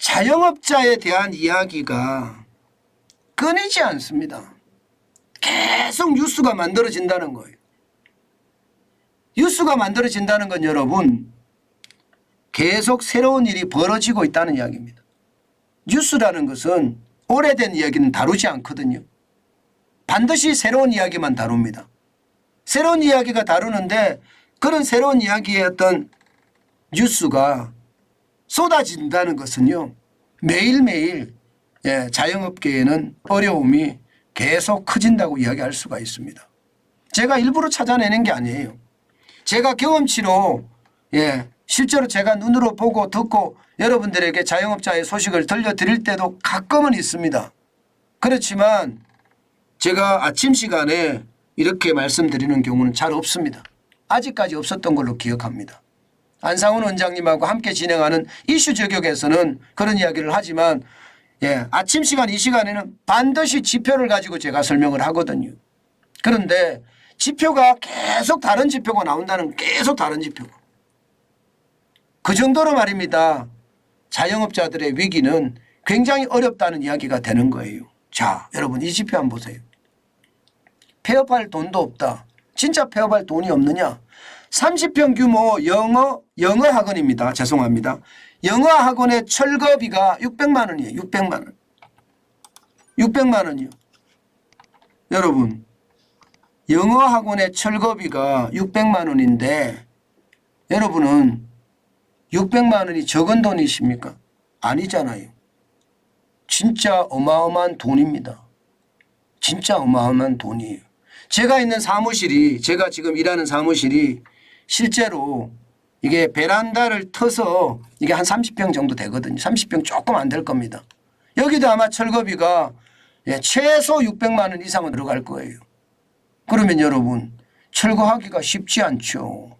자영업자에 대한 이야기가 끊이지 않습니다. 계속 뉴스가 만들어진다는 거예요. 뉴스가 만들어진다는 건 여러분 계속 새로운 일이 벌어지고 있다는 이야기입니다. 뉴스라는 것은 오래된 이야기는 다루지 않거든요. 반드시 새로운 이야기만 다룹니다. 새로운 이야기가 다루는데 그런 새로운 이야기의 어떤 뉴스가 쏟아진다는 것은요. 매일매일 자영업계에는 어려움이 계속 커진다고 이야기할 수가 있습니다. 제가 일부러 찾아내는 게 아니에요. 제가 경험치로 실제로 제가 눈으로 보고 듣고 여러분들에게 자영업자의 소식을 들려드릴 때도 가끔은 있습니다. 그렇지만 제가 아침 시간에 이렇게 말씀드리는 경우는 잘 없습니다. 아직까지 없었던 걸로 기억합니다. 안상훈 원장님하고 함께 진행하는 이슈 저격에서는 그런 이야기를 하지만 아침 시간 이 시간에는 반드시 지표를 가지고 제가 설명을 하거든요. 그런데 지표가 계속 다른 지표가 나온다는 계속 다른 지표가. 그 정도로 말입니다. 자영업자들의 위기는 굉장히 어렵다는 이야기가 되는 거예요. 자, 여러분 이 지표 한번 보세요. 폐업할 돈도 없다. 진짜 폐업할 돈이 없느냐. 30평 규모 영어 학원입니다. 죄송합니다. 영어 학원의 철거비가 600만 원이에요. 600만 원. 600만 원이요. 여러분 영어 학원의 철거비가 600만 원인데 여러분은 600만 원이 적은 돈이십니까? 아니잖아요. 진짜 어마어마한 돈입니다. 진짜 어마어마한 돈이에요. 제가 있는 사무실이 제가 지금 일하는 사무실이 실제로 이게 베란다를 터서 이게 한 30평 정도 되거든요. 30평 조금 안 될 겁니다. 여기도 아마 철거비가 최소 600만 원 이상은 들어갈 거예요. 그러면 여러분 철거하기가 쉽지 않죠.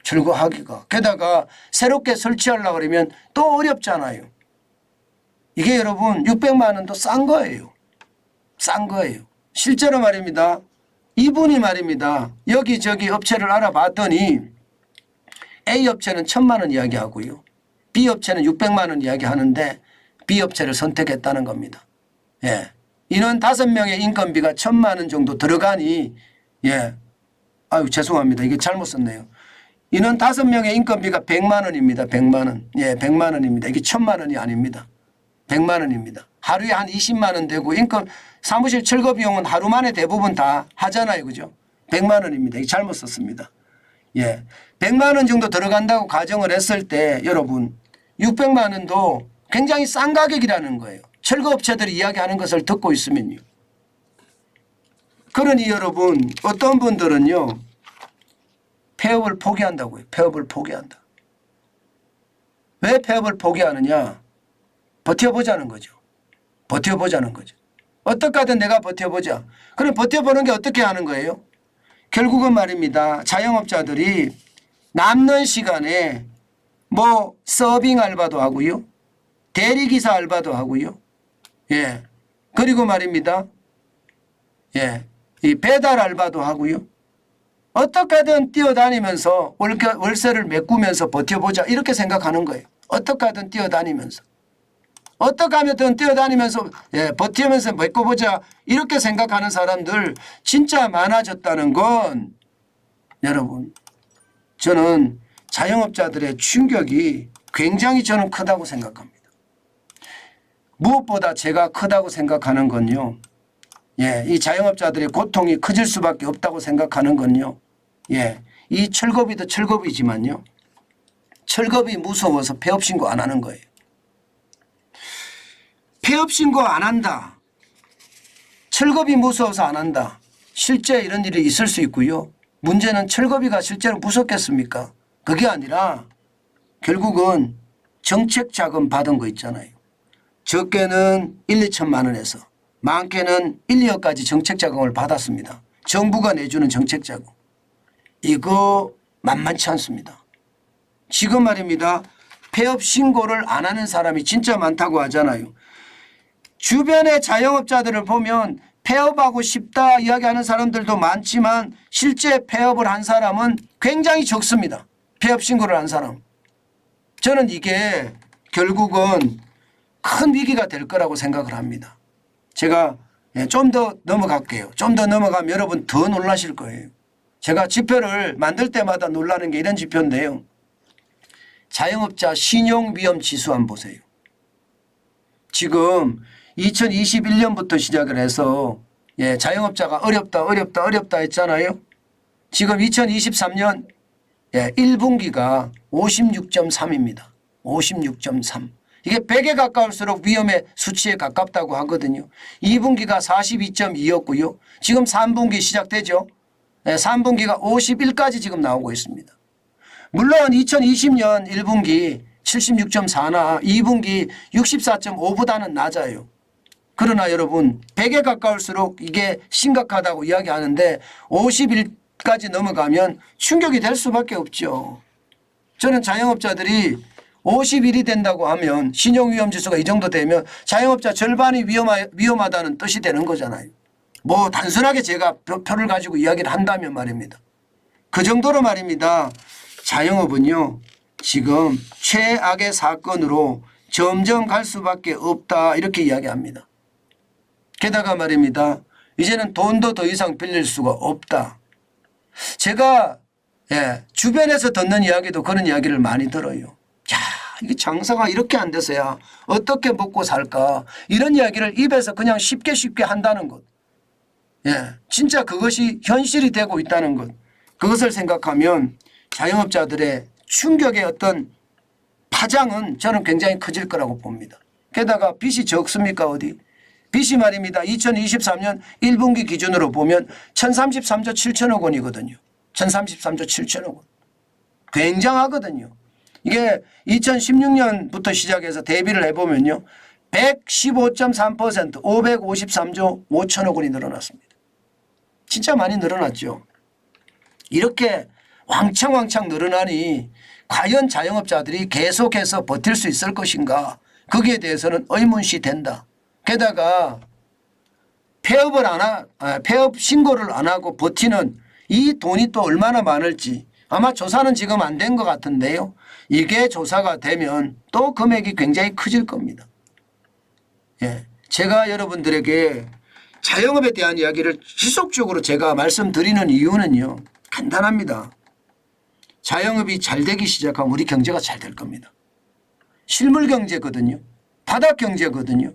철거하기가. 게다가 새롭게 설치하려고 그러면 또 어렵잖아요. 이게 여러분 600만 원도 싼 거예요. 싼 거예요. 실제로 말입니다. 이분이 말입니다. 여기저기 업체를 알아봤더니 A 업체는 1000만 원 이야기하고요. B 업체는 600만 원 이야기하는데 B 업체를 선택했다는 겁니다. 인원 5명의 인건비가 1000만 원 정도 들어가니 아유 죄송합니다. 이게 잘못 썼네요. 인원 5명의 인건비가 100만 원입니다. 100만 원. 100만 원입니다. 이게 1000만 원이 아닙니다. 100만 원입니다. 하루에 한 20만 원 되고 사무실 철거 비용은 하루 만에 대부분 다 하잖아요. 그죠? 100만 원입니다. 이게 잘못 썼습니다. 100만 원 정도 들어간다고 가정을 했을 때 여러분 600만 원도 굉장히 싼 가격이라는 거예요. 철거업체들이 이야기하는 것을 듣고 있으면요. 그러니 여러분 어떤 분들은요. 폐업을 포기한다고요. 폐업을 포기한다. 왜 폐업을 포기하느냐. 버텨보자는 거죠. 버텨보자는 거죠. 어떻게 하든 내가 버텨보자. 그럼 버텨보는 게 어떻게 하는 거예요? 결국은 말입니다. 자영업자들이 남는 시간에 서빙 알바도 하고요. 대리기사 알바도 하고요. 그리고 말입니다. 이 배달 알바도 하고요. 어떻게든 뛰어다니면서 월세를 메꾸면서 버텨보자 이렇게 생각하는 거예요. 어떻게 하든 뛰어다니면서. 어떻게 하면 뛰어다니면서 버티면서 메꿔보자 이렇게 생각하는 사람들 진짜 많아졌다는 건 여러분 저는 자영업자들의 충격이 굉장히 저는 크다고 생각합니다. 무엇보다 제가 크다고 생각하는 건요. 이 자영업자들의 고통이 커질 수밖에 없다고 생각하는 건요. 이 철거비도 철거비지만요. 철거비 무서워서 폐업 신고 안 하는 거예요. 폐업 신고 안 한다. 철거비 무서워서 안 한다. 실제 이런 일이 있을 수 있고요. 문제는 철거비가 실제로 무섭겠습니까? 그게 아니라 결국은 정책 자금 받은 거 있잖아요. 적게는 1, 2천만 원에서 많게는 1, 2억까지 정책 자금을 받았습니다. 정부가 내주는 정책 자금. 이거 만만치 않습니다. 지금 말입니다. 폐업 신고를 안 하는 사람이 진짜 많다고 하잖아요. 주변의 자영업자들을 보면 폐업하고 싶다 이야기하는 사람들도 많지만 실제 폐업을 한 사람은 굉장히 적습니다. 폐업 신고를 한 사람. 저는 이게 결국은 큰 위기가 될 거라고 생각을 합니다. 제가 좀 더 넘어갈게요. 좀 더 넘어가면 여러분 더 놀라실 거예요. 제가 지표를 만들 때마다 놀라는 게 이런 지표인데요. 자영업자 신용위험지수 한번 보세요. 지금 2021년부터 시작을 해서 자영업자가 어렵다 했잖아요. 지금 2023년 1분기가 56.3입니다. 56.3. 이게 100에 가까울수록 위험의 수치에 가깝다고 하거든요. 2분기가 42.2였고요. 지금 3분기 시작되죠. 3분기가 51까지 지금 나오고 있습니다. 물론 2020년 1분기 76.4나 2분기 64.5보다는 낮아요. 그러나 여러분 100에 가까울수록 이게 심각하다고 이야기하는데 51까지 넘어가면 충격이 될 수밖에 없죠. 저는 자영업자들이 51이 된다고 하면 신용위험지수가 이 정도 되면 자영업자 절반이 위험하다는 뜻이 되는 거잖아요. 뭐 단순하게 제가 표를 가지고 이야기를 한다면 말입니다. 그 정도로 말입니다. 자영업은요 지금 최악의 사건으로 점점 갈 수밖에 없다 이렇게 이야기합니다. 게다가 말입니다. 이제는 돈도 더 이상 빌릴 수가 없다. 제가 주변에서 듣는 이야기도 그런 이야기를 많이 들어요. 야, 이게 장사가 이렇게 안 돼서야 어떻게 먹고 살까 이런 이야기를 입에서 그냥 쉽게 한다는 것. 진짜 그것이 현실이 되고 있다는 것. 그것을 생각하면 자영업자들의 충격의 어떤 파장은 저는 굉장히 커질 거라고 봅니다. 게다가 빚이 적습니까 어디? 빚이 말입니다. 2023년 1분기 기준으로 보면 1033조 7천억 원이거든요. 1033조 7천억 원. 굉장하거든요. 이게 2016년부터 시작해서 대비를 해보면요. 115.3% 553조 5천억 원이 늘어났습니다. 진짜 많이 늘어났죠. 이렇게 왕창 늘어나니 과연 자영업자들이 계속해서 버틸 수 있을 것인가 거기에 대해서는 의문시 된다. 게다가 폐업 신고를 안 하고 버티는 이 돈이 또 얼마나 많을지 아마 조사는 지금 안 된 것 같은데요. 이게 조사가 되면 또 금액이 굉장히 커질 겁니다. 제가 여러분들에게 자영업에 대한 이야기를 지속적으로 제가 말씀드리는 이유는요. 간단합니다. 자영업이 잘 되기 시작하면 우리 경제가 잘 될 겁니다. 실물 경제거든요. 바닥 경제거든요.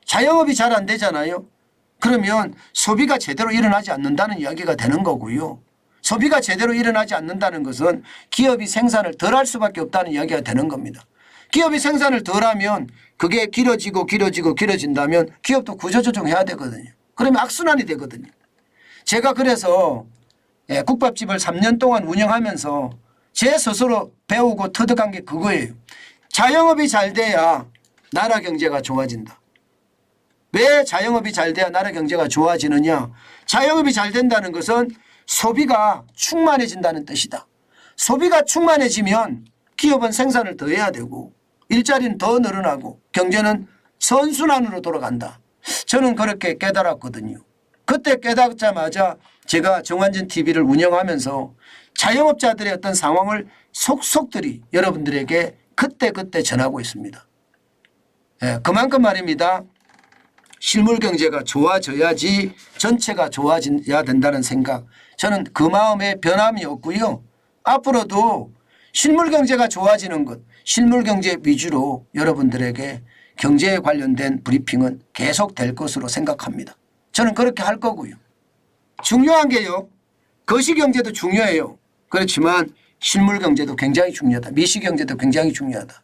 자영업이 잘 안 되잖아요. 그러면 소비가 제대로 일어나지 않는다는 이야기가 되는 거고요. 소비가 제대로 일어나지 않는다는 것은 기업이 생산을 덜 할 수밖에 없다는 이야기가 되는 겁니다. 기업이 생산을 덜 하면 그게 길어진다면 기업도 구조조정해야 되거든요. 그러면 악순환이 되거든요. 제가 그래서 국밥집을 3년 동안 운영하면서 제 스스로 배우고 터득한 게 그거예요. 자영업이 잘 돼야 나라 경제가 좋아진다. 왜 자영업이 잘 돼야 나라 경제가 좋아지느냐. 자영업이 잘 된다는 것은 소비가 충만해진다는 뜻이다. 소비가 충만해지면 기업은 생산을 더 해야 되고 일자리는 더 늘어나고 경제는 선순환으로 돌아간다. 저는 그렇게 깨달았거든요. 그때 깨닫자마자 제가 정환진 TV를 운영하면서 자영업자들의 어떤 상황을 속속들이 여러분들에게 그때 전하고 있습니다. 그만큼 말입니다. 실물 경제가 좋아져야지 전체가 좋아져야 된다는 생각. 저는 그 마음에 변함이 없고요. 앞으로도 실물 경제가 좋아지는 것, 실물 경제 위주로 여러분들에게 경제에 관련된 브리핑은 계속될 것으로 생각합니다. 저는 그렇게 할 거고요. 중요한 게요. 거시경제도 중요해요. 그렇지만 실물경제도 굉장히 중요하다. 미시경제도 굉장히 중요하다.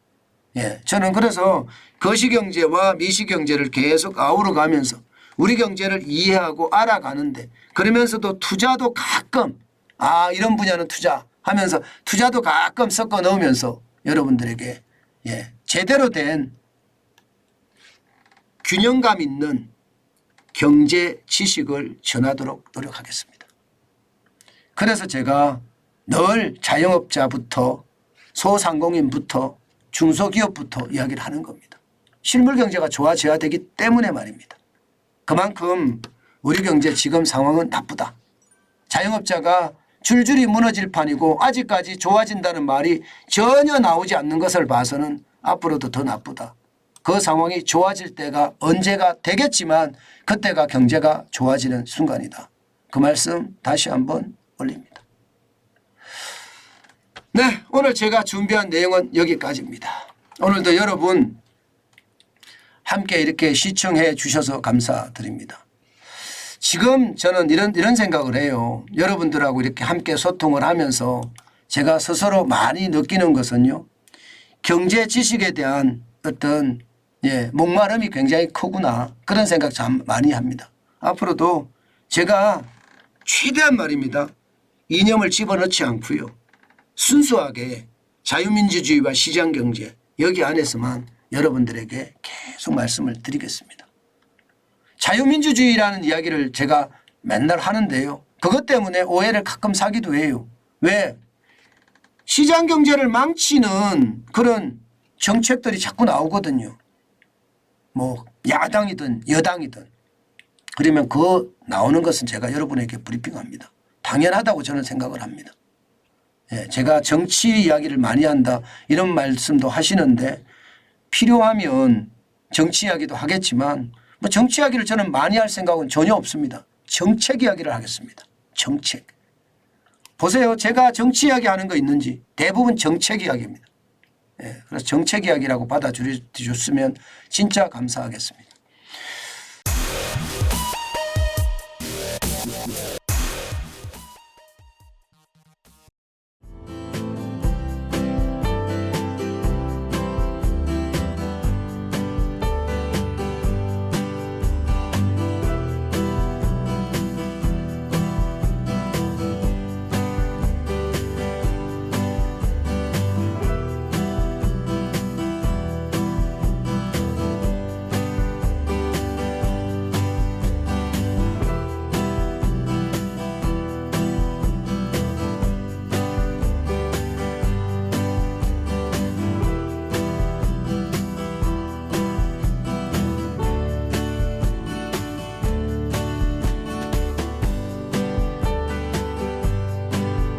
저는 그래서 거시경제와 미시경제를 계속 아우러 가면서 우리 경제를 이해하고 알아가는데 그러면서도 투자도 가끔 이런 분야는 투자하면서 투자도 가끔 섞어 넣으면서 여러분들에게 제대로 된 균형감 있는 경제 지식을 전하도록 노력하겠습니다. 그래서 제가 늘 자영업자부터 소상공인부터 중소기업부터 이야기를 하는 겁니다. 실물 경제가 좋아져야 되기 때문에 말입니다. 그만큼 우리 경제 지금 상황은 나쁘다. 자영업자가 줄줄이 무너질 판이고 아직까지 좋아진다는 말이 전혀 나오지 않는 것을 봐서는 앞으로도 더 나쁘다. 그 상황이 좋아질 때가 언제가 되겠지만 그때가 경제가 좋아지는 순간이다. 그 말씀 다시 한번 올립니다. 네, 오늘 제가 준비한 내용은 여기까지입니다. 오늘도 여러분 함께 이렇게 시청해 주셔서 감사드립니다. 지금 저는 이런 생각을 해요. 여러분들하고 이렇게 함께 소통을 하면서 제가 스스로 많이 느끼는 것은요. 경제 지식에 대한 어떤 목마름이 굉장히 크구나 그런 생각 참 많이 합니다. 앞으로도 제가 최대한 말입니다. 이념을 집어넣지 않고요. 순수하게 자유민주주의와 시장경제 여기 안에서만 여러분들에게 계속 말씀을 드리겠습니다. 자유민주주의라는 이야기를 제가 맨날 하는데요. 그것 때문에 오해를 가끔 사기도 해요. 왜? 시장경제를 망치는 그런 정책들이 자꾸 나오거든요. 뭐 야당이든 여당이든. 그러면 그 나오는 것은 제가 여러분에게 브리핑합니다. 당연하다고 저는 생각을 합니다. 제가 정치 이야기를 많이 한다 이런 말씀도 하시는데 필요하면 정치 이야기도 하겠지만 뭐 정치 이야기를 저는 많이 할 생각은 전혀 없습니다. 정책 이야기를 하겠습니다. 정책. 보세요. 제가 정치 이야기 하는 거 있는지 대부분 정책 이야기입니다. 그래서 정책 이야기라고 받아주셨으면 진짜 감사하겠습니다.